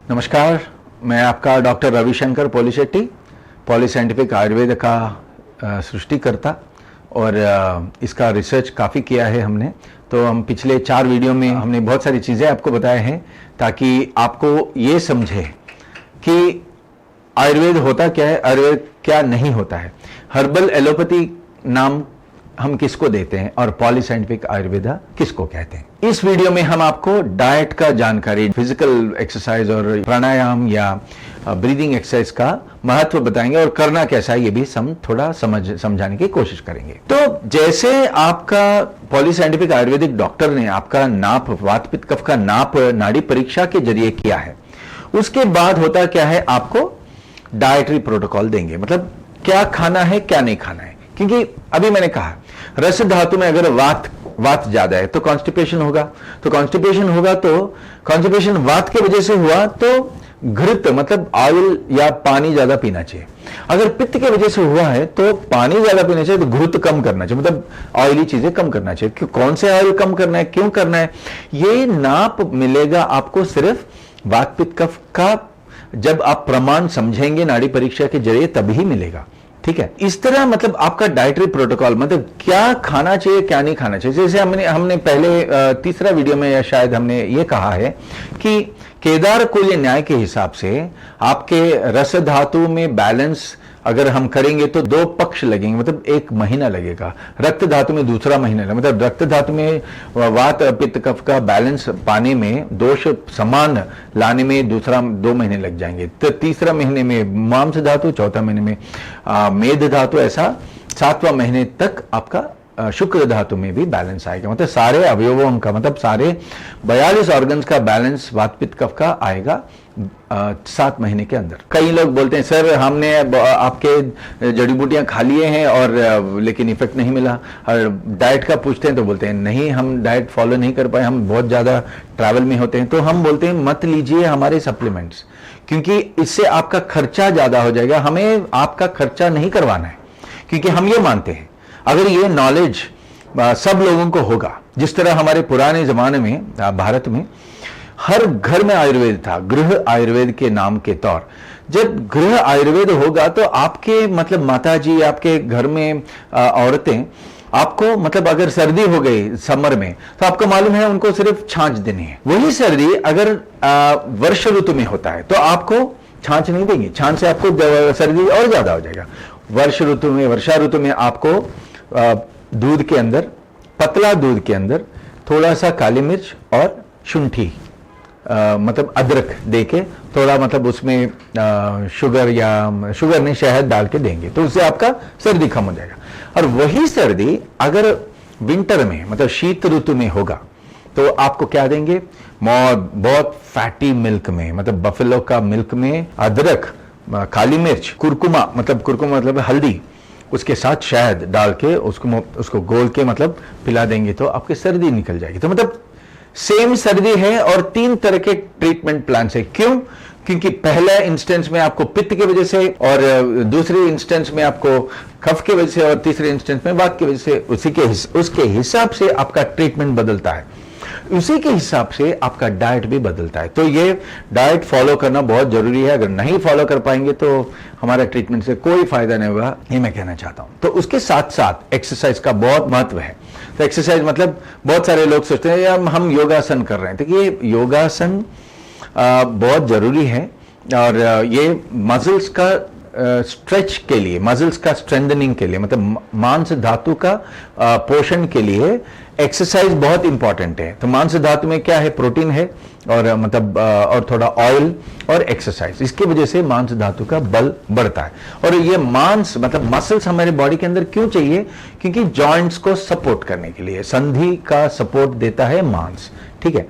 नमस्कार, मैं आपका डॉक्टर रविशंकर पोलिशेट्टी, पॉलीसाइंटिफिक आयुर्वेद का सृष्टिकर्ता और इसका रिसर्च काफ़ी किया है हमने। तो हम पिछले 4 वीडियो में हमने बहुत सारी चीज़ें आपको बताए हैं ताकि आपको ये समझे कि आयुर्वेद होता क्या है, आयुर्वेद क्या नहीं होता है। हर्बल एलोपैथी नाम हम किसको देते हैं और पॉलीसाइंटिफिक आयुर्वेदा किसको कहते हैं। इस वीडियो में हम आपको डाइट का जानकारी, फिजिकल एक्सरसाइज और प्राणायाम या ब्रीदिंग एक्सरसाइज का महत्व बताएंगे और करना कैसा है ये भी हम थोड़ा समझाने की कोशिश करेंगे। तो जैसे आपका पॉलीसाइंटिफिक आयुर्वेदिक डॉक्टर ने आपका नाप, वात पित्त कफ का नाप नाड़ी परीक्षा के जरिए किया है, उसके बाद होता क्या है, आपको डाइटरी प्रोटोकॉल देंगे, मतलब क्या खाना है क्या नहीं खाना है। क्योंकि अभी मैंने कहा रस धातु में अगर वात ज्यादा है तो कॉन्स्टिपेशन होगा, तो कॉन्स्टिपेशन वात की वजह से हुआ तो घृत मतलब ऑयल या पानी ज्यादा पीना चाहिए। अगर पित्त की वजह से हुआ है तो पानी ज्यादा पीना चाहिए, तो घृत कम करना चाहिए, मतलब ऑयली चीजें कम करना चाहिए। क्यों, कौन से ऑयल कम करना है, क्यों करना है, ये नाप मिलेगा आपको सिर्फ वात पित्त कफ का जब आप प्रमाण समझेंगे नाड़ी परीक्षा के जरिए, तभी मिलेगा। ठीक है, इस तरह मतलब आपका डाइटरी प्रोटोकॉल, मतलब क्या खाना चाहिए क्या नहीं खाना चाहिए। जैसे हमने पहले तीसरा वीडियो में या शायद हमने ये कहा है कि केदार कुल्य न्याय के हिसाब से आपके रस धातु में बैलेंस अगर हम करेंगे तो 2 पक्ष लगेंगे, मतलब 1 महीना लगेगा। रक्त धातु में दूसरा महीना लगेगा, मतलब रक्त धातु में वात पित्त कफ का बैलेंस पाने में, दोष समान लाने में 2 महीने लग जाएंगे। तो तीसरा महीने में मांस धातु, चौथा महीने में मेद धातु, ऐसा 7वां महीने तक आपका शुक्र धातु में भी बैलेंस आएगा। मतलब सारे अवयवों का, मतलब सारे 42 ऑर्गन्स का बैलेंस वात पित्त कफ का आएगा 7 महीने के अंदर। कई लोग बोलते हैं सर हमने आपके जड़ी बूटियां खा लिए हैं और लेकिन इफेक्ट नहीं मिला। और डाइट का पूछते हैं तो बोलते हैं नहीं, हम डाइट फॉलो नहीं कर पाए, हम बहुत ज्यादा ट्रैवल में होते हैं। तो हम बोलते हैं मत लीजिए हमारे सप्लीमेंट्स, क्योंकि इससे आपका खर्चा ज्यादा हो जाएगा। हमें आपका खर्चा नहीं करवाना है, क्योंकि हम ये मानते हैं अगर ये नॉलेज सब लोगों को होगा, जिस तरह हमारे पुराने जमाने में भारत में हर घर में आयुर्वेद था, गृह आयुर्वेद के नाम के तौर। जब गृह आयुर्वेद होगा तो आपके मतलब माताजी, आपके घर में औरतें, आपको मतलब अगर सर्दी हो गई समर में तो आपको मालूम है उनको सिर्फ छाछ देनी है। वही सर्दी अगर वर्ष ऋतु में होता है तो आपको छाछ नहीं देंगे, छाछ से आपको सर्दी और ज्यादा हो जाएगा। वर्ष ऋतु में, वर्षा ऋतु में आपको दूध के अंदर, पतला दूध के अंदर थोड़ा सा काली मिर्च और शुंठी मतलब अदरक देके थोड़ा, मतलब उसमें शुगर नहीं, शहद डाल के देंगे तो उससे आपका सर्दी कम हो जाएगा। और वही सर्दी अगर विंटर में मतलब शीत ऋतु में होगा तो आपको क्या देंगे, बहुत फैटी मिल्क में, मतलब बफेलो का मिल्क में अदरक, काली मिर्च, कुरकुमा मतलब हल्दी, उसके साथ शहद डाल के उसको घोल के मतलब पिला देंगे तो आपकी सर्दी निकल जाएगी। तो मतलब सेम सर्दी है और 3 तरह के ट्रीटमेंट प्लान है। क्यों? क्योंकि पहले इंस्टेंस में आपको पित्त की वजह से, और दूसरे इंस्टेंस में आपको कफ की वजह से, और तीसरे इंस्टेंस में वात की वजह से। उसके हिसाब से आपका ट्रीटमेंट बदलता है, उसी के हिसाब से आपका डाइट भी बदलता है। तो ये डाइट फॉलो करना बहुत जरूरी है। अगर नहीं फॉलो कर पाएंगे तो हमारा ट्रीटमेंट से कोई फायदा नहीं होगा, ये मैं कहना चाहता हूं। तो उसके साथ साथ एक्सरसाइज का बहुत महत्व है। तो एक्सरसाइज मतलब बहुत सारे लोग सोचते हैं यार हम योगासन कर रहे हैं, तो ये योगासन बहुत जरूरी है। और ये मसल्स का स्ट्रेच के लिए, मसल्स का स्ट्रेंथनिंग के लिए, मतलब मांस धातु का पोषण के लिए एक्सरसाइज बहुत इंपॉर्टेंट है। तो मांस धातु में क्या है, प्रोटीन है और मतलब और थोड़ा ऑयल और एक्सरसाइज, इसकी वजह से मांस धातु का बल बढ़ता है। और ये मांस मतलब मसल्स हमारे बॉडी के अंदर क्यों चाहिए, क्योंकि जॉइंट्स को सपोर्ट करने के लिए, संधि का सपोर्ट देता है मांस। ठीक है,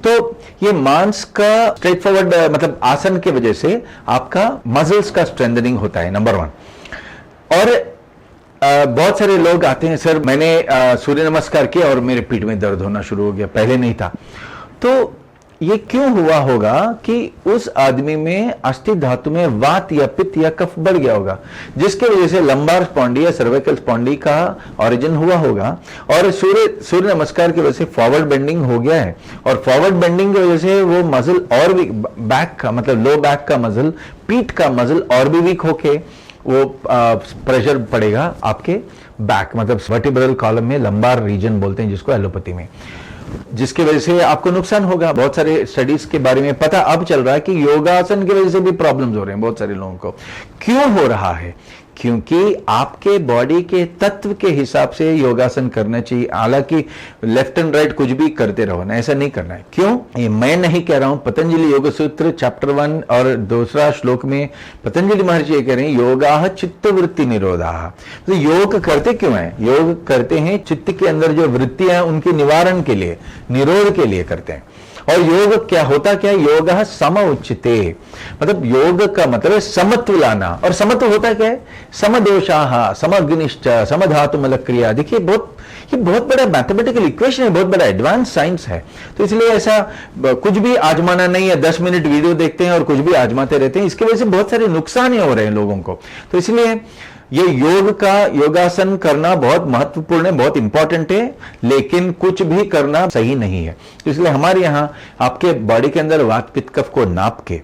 तो ये मांस का स्ट्रेट फॉरवर्ड मतलब आसन की वजह से आपका मसल्स का स्ट्रेंथनिंग होता है, नंबर 1। और बहुत सारे लोग आते हैं सर मैंने सूर्य नमस्कार किया और मेरे पीठ में दर्द होना शुरू हो गया, पहले नहीं था। तो ये क्यों हुआ होगा कि उस आदमी में अस्थि धातु में वात या पित्त या कफ बढ़ गया होगा, जिसके वजह से लंबार स्पॉन्डी या सर्वाइकल स्पॉन्डी का ओरिजिन हुआ होगा, और सूर्य नमस्कार की वजह से फॉरवर्ड बेंडिंग हो गया है, और फॉरवर्ड बेंडिंग की वजह से वो मसल और भी बैक का मतलब लो बैक का मसल, पीठ का मसल और भी वीक होके वो प्रेशर पड़ेगा आपके बैक मतलब वर्टिब्रल कॉलम में, लंबार रीजन बोलते हैं जिसको एलोपैथी में, जिसकी वजह से आपको नुकसान होगा। बहुत सारे स्टडीज के बारे में पता अब चल रहा है कि योगासन की वजह से भी प्रॉब्लम्स हो रहे हैं बहुत सारे लोगों को। क्यों हो रहा है? क्योंकि आपके बॉडी के तत्व के हिसाब से योगासन करना चाहिए। हालांकि लेफ्ट एंड राइट कुछ भी करते रहो ना, ऐसा नहीं करना है। क्यों? ये मैं नहीं कह रहा हूं, पतंजलि योग सूत्र चैप्टर 1 और दूसरा श्लोक में पतंजलि महर्षि ये कह रहे हैं, योगा चित्त वृत्ति निरोधा। तो योग करते क्यों है? योग करते हैं चित्त के अंदर जो वृत्तियां हैं उनके निवारण के लिए, निरोध के लिए करते हैं। और योग क्या होता, क्या योग सम उच्चते, मतलब योग का मतलब है समत्व लाना। और समत्व होता क्या है? समदोषाः समग्निश्च समधातुमल क्रिया। देखिए ये बहुत बड़ा मैथमेटिकल इक्वेशन है, बहुत बड़ा एडवांस साइंस है। तो इसलिए ऐसा कुछ भी आजमाना नहीं है, 10 मिनट वीडियो देखते हैं और कुछ भी आजमाते रहते हैं, इसकी वजह से बहुत सारे नुकसान हो रहे हैं लोगों को। तो इसलिए ये योगासन करना बहुत महत्वपूर्ण है, बहुत इंपॉर्टेंट है, लेकिन कुछ भी करना सही नहीं है। इसलिए हमारे यहां आपके बॉडी के अंदर वात पित्त कफ को नाप के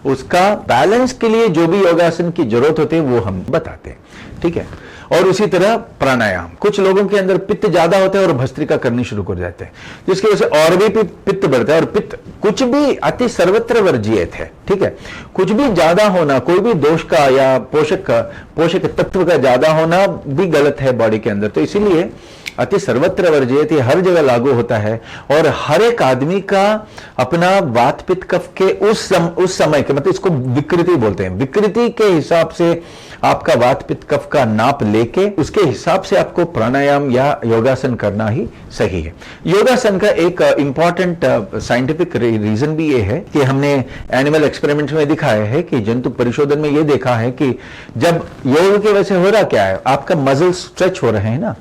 उसका बैलेंस के लिए जो भी योगासन की जरूरत होती है वो हम बताते हैं, ठीक है। और उसी तरह प्राणायाम, कुछ लोगों के अंदर पित्त ज्यादा होता है और भस्त्रिका करनी शुरू कर जाते हैं, जिसकी वजह से और भी पित्त बढ़ता है। और पित्त कुछ भी अति सर्वत्र वर्जित है, ठीक है। कुछ भी ज्यादा होना, कोई भी दोष का या पोषक तत्व का ज्यादा होना भी गलत है बॉडी के अंदर। तो इसीलिए अति सर्वत्र वर्जित ये हर जगह लागू होता है। और हर एक आदमी का अपना वात पित्त कफ के उस समय के मतलब इसको विकृति बोलते हैं, विकृति के हिसाब से आपका वात पित्त कफ का नाप लेके उसके हिसाब से आपको प्राणायाम या योगासन करना ही सही है। योगासन का एक इंपॉर्टेंट साइंटिफिक रीजन भी ये है कि हमने एनिमल एक्सपेरिमेंट्स में दिखाया है कि जंतु परिशोधन में ये देखा है कि जब योग की वजह से हो रहा क्या है, आपका मसल स्ट्रेच हो रहे हैं ना,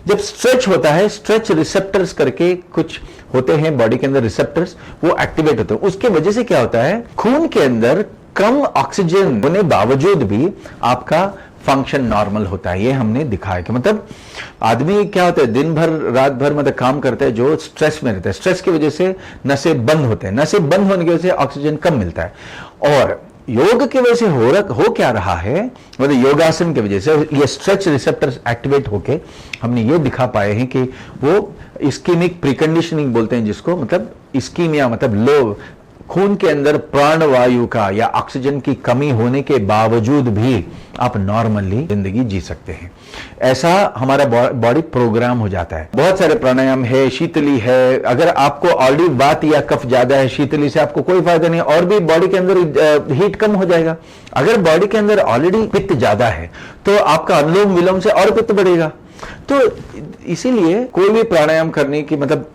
जब स्ट्रेच होता है, स्ट्रेच रिसेप्टर्स करके कुछ होते हैं बॉडी के अंदर रिसेप्टर्स, वो एक्टिवेट होते हैं। उसके वजह से क्या होता है, खून के अंदर कम ऑक्सीजन होने बावजूद भी आपका फंक्शन नॉर्मल होता है। ये हमने दिखाया कि मतलब आदमी क्या होता है, दिन भर रात भर मतलब काम करता है जो स्ट्रेस में रहता है, स्ट्रेस की वजह से नसें बंद होते हैं, नसें बंद होने की वजह से ऑक्सीजन कम मिलता है। और योग की वजह से हो क्या रहा है, मतलब योगासन की वजह से ये स्ट्रेच रिसेप्टर्स एक्टिवेट होके हमने ये दिखा पाए हैं कि वो इस्कीमिक प्रीकंडीशनिंग बोलते हैं जिसको, मतलब इस्कीमिया मतलब लो खून के अंदर प्राणवायु का या ऑक्सीजन की कमी होने के बावजूद भी आप नॉर्मली जिंदगी जी सकते हैं। ऐसा हमारा बॉडी प्रोग्राम हो जाता है। बहुत सारे प्राणायाम है, शीतली है। अगर आपको ऑलरेडी वात या कफ ज्यादा है, शीतली से आपको कोई फायदा नहीं, और भी बॉडी के अंदर हीट कम हो जाएगा। अगर बॉडी के अंदर ऑलरेडी पित्त ज्यादा है तो आपका अनुलोम विलोम से और पित्त बढ़ेगा। तो इसीलिए कोई भी प्राणायाम करने की मतलब,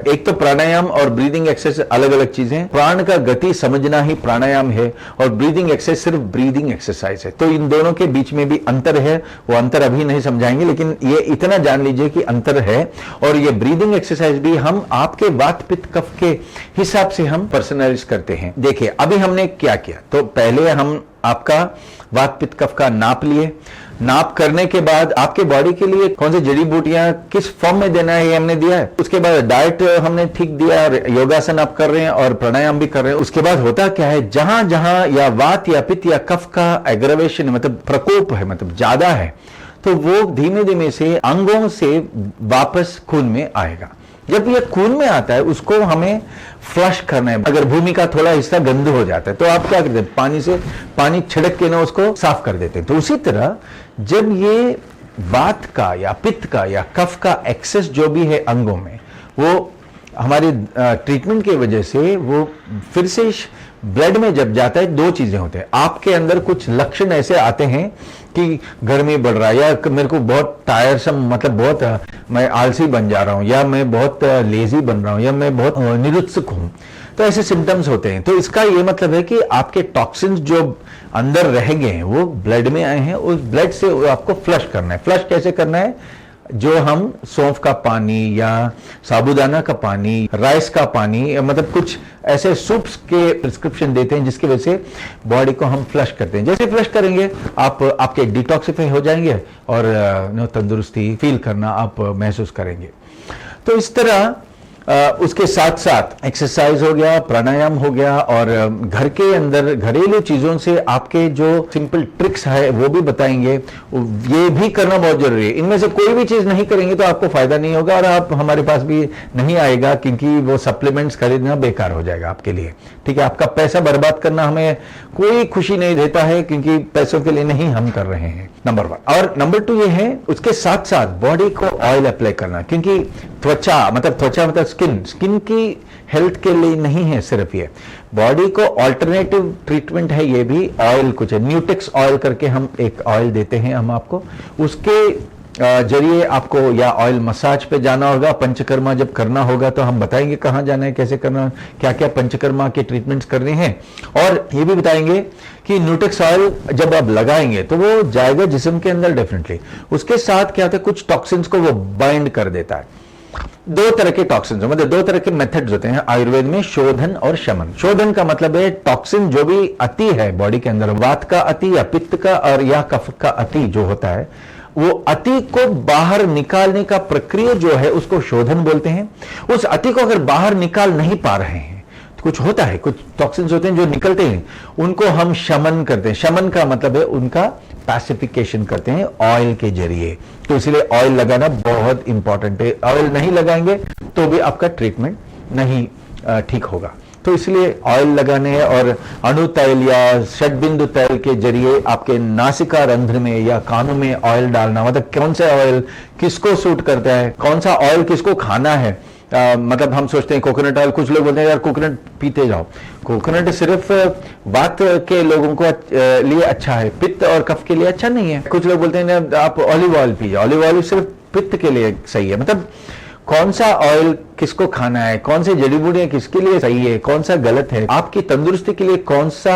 एक तो प्राणायाम और ब्रीदिंग एक्सरसाइज अलग अलग चीजें, प्राण का गति समझना ही प्राणायाम है और ब्रीदिंग एक्सरसाइज सिर्फ ब्रीदिंग एक्सरसाइज है। तो इन दोनों के बीच में भी अंतर है, वो अंतर अभी नहीं समझाएंगे, लेकिन ये इतना जान लीजिए कि अंतर है। और ये ब्रीदिंग एक्सरसाइज भी हम आपके वात पित्त कफ के हिसाब से हम पर्सनलाइज करते हैं। देखिए अभी हमने क्या किया, तो पहले हम आपका वात पित्त कफ का नाप लिए, नाप करने के बाद आपके बॉडी के लिए कौन सी जड़ी बूटियां किस फॉर्म में देना है ये हमने दिया है। उसके बाद डाइट हमने ठीक दिया और योगासन आप कर रहे हैं और प्राणायाम भी कर रहे हैं। उसके बाद होता क्या है, जहां जहां या वात या पित्त या कफ का एग्रेवेशन मतलब प्रकोप है, मतलब ज्यादा है, तो वो धीमे धीमे से अंगों से वापस खून में आएगा। जब ये खून में आता है उसको हमें फ्लश करना है। अगर भूमि का थोड़ा हिस्सा गंदा हो जाता है तो आप क्या करते हैं, पानी छिड़क के ना उसको साफ कर देते हैं। तो उसी तरह जब ये वात का या पित्त का या कफ का एक्सेस जो भी है अंगों में, वो हमारी ट्रीटमेंट की वजह से वो फिर से ब्लड में जब जाता है, दो चीजें होते हैं। आपके अंदर कुछ लक्षण ऐसे आते हैं कि गर्मी बढ़ रहा है, या मेरे को बहुत टायरसम मतलब बहुत मैं आलसी बन जा रहा हूं, या मैं बहुत लेजी बन रहा हूं, या मैं बहुत निरुत्सुक हूं, तो ऐसे सिम्टम्स होते हैं। तो इसका ये मतलब है कि आपके टॉक्सिन्स जो अंदर रह गए हैं वो ब्लड में आए हैं, उस ब्लड से आपको फ्लश करना है। फ्लश कैसे करना है, जो हम सौंफ का पानी या साबूदाना का पानी, राइस का पानी, मतलब कुछ ऐसे सूप्स के प्रिस्क्रिप्शन देते हैं जिसकी वजह से बॉडी को हम फ्लश करते हैं। जैसे फ्लश करेंगे आप आपके डिटॉक्सिफाई हो जाएंगे और तंदुरुस्ती फील करना आप महसूस करेंगे। तो इस तरह उसके साथ साथ एक्सरसाइज हो गया, प्राणायाम हो गया, और घर के अंदर घरेलू चीजों से आपके जो सिंपल ट्रिक्स है वो भी बताएंगे। ये भी करना बहुत जरूरी है। इनमें से कोई भी चीज नहीं करेंगे तो आपको फायदा नहीं होगा और आप हमारे पास भी नहीं आएगा, क्योंकि वो सप्लीमेंट्स खरीदना बेकार हो जाएगा आपके लिए। ठीक है, आपका पैसा बर्बाद करना हमें कोई खुशी नहीं देता है, क्योंकि पैसों के लिए नहीं हम कर रहे हैं, नंबर 1। और नंबर 2 ये है, उसके साथ साथ बॉडी को ऑयल अप्लाई करना, क्योंकि त्वचा मतलब स्किन की हेल्थ के लिए नहीं है सिर्फ ये, बॉडी को ऑल्टरनेटिव ट्रीटमेंट है ये भी। ऑयल कुछ है, न्यूटेक्स ऑयल करके हम एक ऑयल देते हैं हम आपको, उसके जरिए आपको या ऑयल मसाज पे जाना होगा। पंचकर्मा जब करना होगा तो हम बताएंगे कहाँ जाना है, कैसे करना, क्या क्या पंचकर्मा के ट्रीटमेंट्स करने हैं, और ये भी बताएंगे कि न्यूटेक्स ऑयल जब आप लगाएंगे तो वो जाएगा जिस्म के अंदर डेफिनेटली। उसके साथ क्या होता है, कुछ टॉक्सिन्स को वो बाइंड कर देता है। 2 तरह के टॉक्सिन्स, मतलब 2 तरह के मेथड्स होते हैं आयुर्वेद में, शोधन और शमन। शोधन का मतलब है टॉक्सिन जो भी अति है बॉडी के अंदर, वात का अति या पित्त का और या कफ का अति जो होता है, वो अति को बाहर निकालने का प्रक्रिया जो है उसको शोधन बोलते हैं। उस अति को अगर बाहर निकाल नहीं पा रहे हैं, तो कुछ होता है, कुछ टॉक्सिन्स होते हैं जो निकलते हैं, उनको हम शमन करते हैं। शमन का मतलब है उनका पैसिफिकेशन करते हैं ऑयल के जरिए। तो इसलिए ऑयल लगाना बहुत इंपॉर्टेंट है। ऑयल नहीं लगाएंगे तो भी आपका ट्रीटमेंट नहीं ठीक होगा। तो इसलिए ऑयल लगाने हैं, और अणु तैल या षटबिंदु तैल के जरिए आपके नासिका रंध्र में या कानों में ऑयल डालना, मतलब कौन सा ऑयल किसको सूट करता है, कौन सा ऑयल किसको खाना है। मतलब हम सोचते हैं कोकोनट ऑयल, कुछ लोग बोलते हैं यार कोकोनट पीते जाओ। कोकोनट सिर्फ वात के लोगों को लिए अच्छा है, पित्त और कफ के लिए अच्छा नहीं है। कुछ लोग बोलते हैं आप ऑलिव ऑयल पीजिए, ऑलिव ऑयल सिर्फ पित्त के लिए सही है। मतलब कौन सा ऑयल किसको खाना है, कौन से जड़ी बूटियां किसके लिए सही है, कौन सा गलत है, आपकी तंदुरुस्ती के लिए कौन सा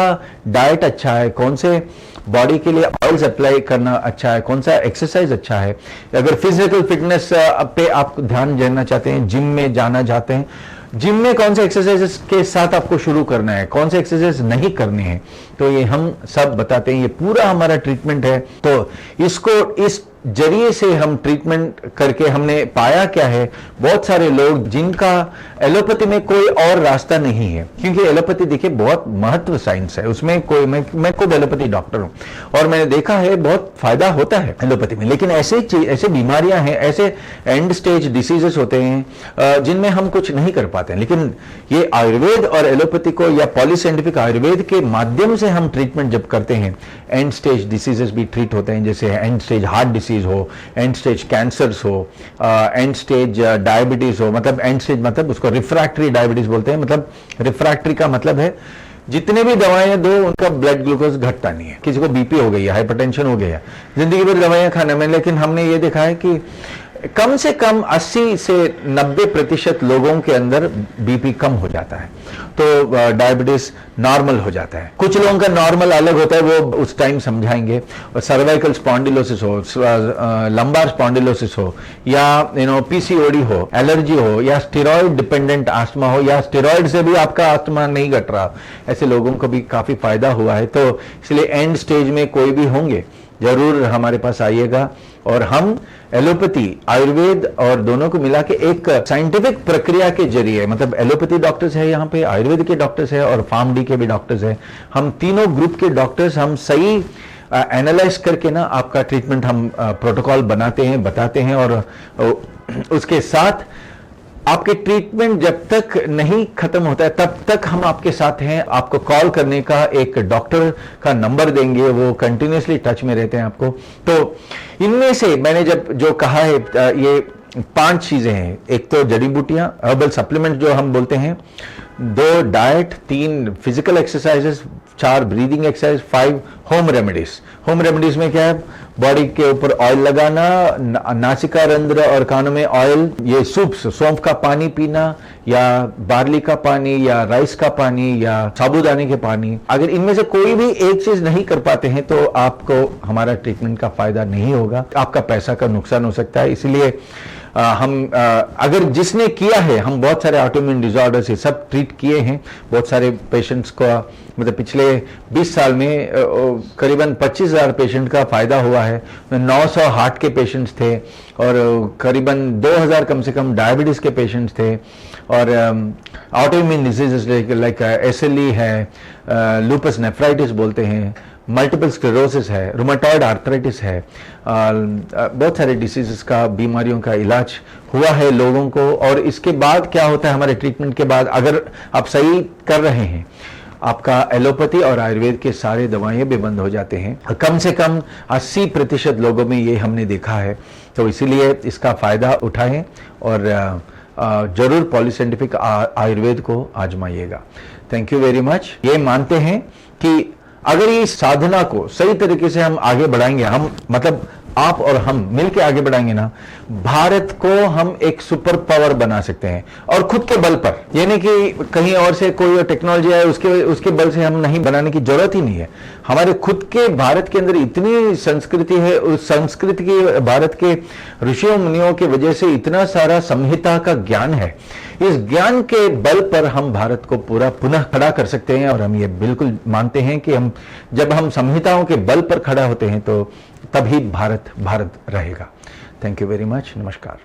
डाइट अच्छा है, कौन से बॉडी के लिए ऑयल्स अप्लाई करना अच्छा है, कौन सा एक्सरसाइज अच्छा है। अगर फिजिकल फिटनेस पे आप ध्यान देना चाहते हैं, जिम में जाना चाहते हैं, जिम में कौन से एक्सरसाइजेस के साथ आपको शुरू करना है, कौन से एक्सरसाइज नहीं करने हैं, तो ये हम सब बताते हैं। ये पूरा हमारा ट्रीटमेंट है। तो इसको इस जरिए से हम ट्रीटमेंट करके हमने पाया क्या है, बहुत सारे लोग जिनका एलोपैथी में कोई और रास्ता नहीं है, क्योंकि एलोपैथी देखिए बहुत महत्व साइंस है, उसमें कोई मैं खुद एलोपैथी डॉक्टर हूं और मैंने देखा है बहुत फायदा होता है एलोपैथी में। लेकिन ऐसे बीमारियां हैं, ऐसे एंड स्टेज डिसीजेस होते हैं जिनमें हम कुछ नहीं कर पाते हैं। लेकिन ये आयुर्वेद और एलोपैथी को या पॉलीसाइंटिफिक आयुर्वेद के माध्यम से हम ट्रीटमेंट जब करते हैं, एंड स्टेज डिसीजेस भी ट्रीट होते हैं, जैसे एंड स्टेज हार्ट डिसीज हो, एंड स्टेज कैंसर्स हो, एंड स्टेज डायबिटीज हो। मतलब एंड स्टेज मतलब उसको रिफ्रैक्टरी डायबिटीज बोलते हैं। मतलब रिफ्रैक्टरी का मतलब है जितने भी दवाएं दो उनका ब्लड ग्लूकोज घटता नहीं है। किसी को बीपी हो गई है, हाइपरटेंशन हो गया है, जिंदगी भर दवाइयां खाने में, लेकिन हमने ये देखा है कि कम से कम 80 से 90% लोगों के अंदर बीपी कम हो जाता है, तो डायबिटीज नॉर्मल हो जाता है। कुछ लोगों का नॉर्मल अलग होता है, वो उस टाइम समझाएंगे। सर्वाइकल स्पॉन्डिलोसिस हो, लंबार स्पॉन्डिलोसिस हो, या पीसीओडी हो, एलर्जी हो, या स्टेरॉइड डिपेंडेंट आस्थमा हो, या स्टेरॉइड से भी आपका आस्थमा नहीं घट रहा, ऐसे लोगों को भी काफी फायदा हुआ है। तो इसलिए एंड स्टेज में कोई भी होंगे जरूर हमारे पास आइएगा, और हम एलोपैथी आयुर्वेद और दोनों को मिला के एक साइंटिफिक प्रक्रिया के जरिए, मतलब एलोपैथी डॉक्टर्स है यहाँ पे, आयुर्वेद के डॉक्टर्स है और फार्मडी के भी डॉक्टर्स है, हम तीनों ग्रुप के डॉक्टर्स हम सही एनालाइज करके ना आपका ट्रीटमेंट हम प्रोटोकॉल बनाते हैं, बताते हैं, और उसके साथ आपके ट्रीटमेंट जब तक नहीं खत्म होता है तब तक हम आपके साथ हैं। आपको कॉल करने का एक डॉक्टर का नंबर देंगे, वो कंटिन्यूसली टच में रहते हैं आपको। तो इनमें से मैंने जब जो कहा है ये 5 चीजें हैं। एक तो जड़ी बूटियां, हर्बल सप्लीमेंट जो हम बोलते हैं, 2 diet, 3 physical exercises, 4 breathing exercise, 5 home remedies. Home remedies में क्या है, बॉडी के ऊपर ऑयल लगाना, नासिका रंध्र और कानों में ऑयल, ये सूप्स, सौंफ का पानी पीना या बार्ली का पानी या राइस का पानी या साबूदाने के पानी, अगर इनमें से कोई भी एक चीज नहीं कर पाते हैं तो आपको हमारा ट्रीटमेंट का फायदा नहीं होगा, आपका पैसा का नुकसान हो सकता है। इसलिए अगर जिसने किया है, हम बहुत सारे ऑटोइम्यून डिसऑर्डर्स ये सब ट्रीट किए हैं, बहुत सारे पेशेंट्स को, मतलब पिछले 20 साल में करीबन 25,000 पेशेंट का फायदा हुआ है। 900 हार्ट के पेशेंट्स थे और करीबन 2,000 कम से कम डायबिटीज के पेशेंट्स थे, और ऑटोइम्यून डिजीजेस लाइक SLE है, लूपस नेफ्राइटिस बोलते हैं, मल्टीपल स्क्लेरोसिस है, रूमेटॉइड आर्थराइटिस है, बहुत सारे डिसीजेस का, बीमारियों का इलाज हुआ है लोगों को। और इसके बाद क्या होता है, हमारे ट्रीटमेंट के बाद अगर आप सही कर रहे हैं, आपका एलोपैथी और आयुर्वेद के सारे दवाएं भी बंद हो जाते हैं। कम से कम 80% लोगों में ये हमने देखा है। तो इसीलिए इसका फायदा उठाएं और जरूर पॉलीसाइंटिफिक आयुर्वेद को आजमाइएगा। Thank you very much. ये मानते हैं कि अगर ये साधना को सही तरीके से हम आगे बढ़ाएंगे, हम मतलब आप और हम मिलकर आगे बढ़ाएंगे ना, भारत को हम एक सुपर पावर बना सकते हैं, और खुद के बल पर। यानी कि कहीं और से कोई टेक्नोलॉजी है उसके बल से हम नहीं बनाने की जरूरत ही नहीं है। हमारे खुद के भारत के अंदर इतनी संस्कृति है, उस संस्कृति की, भारत के ऋषियों मुनियों की वजह से इतना सारा संहिता का ज्ञान है। इस ज्ञान के बल पर हम भारत को पूरा पुनः खड़ा कर सकते हैं, और हम ये बिल्कुल मानते हैं कि जब हम संहिताओं के बल पर खड़ा होते हैं तो तभी भारत रहेगा। Thank you very much. नमस्कार।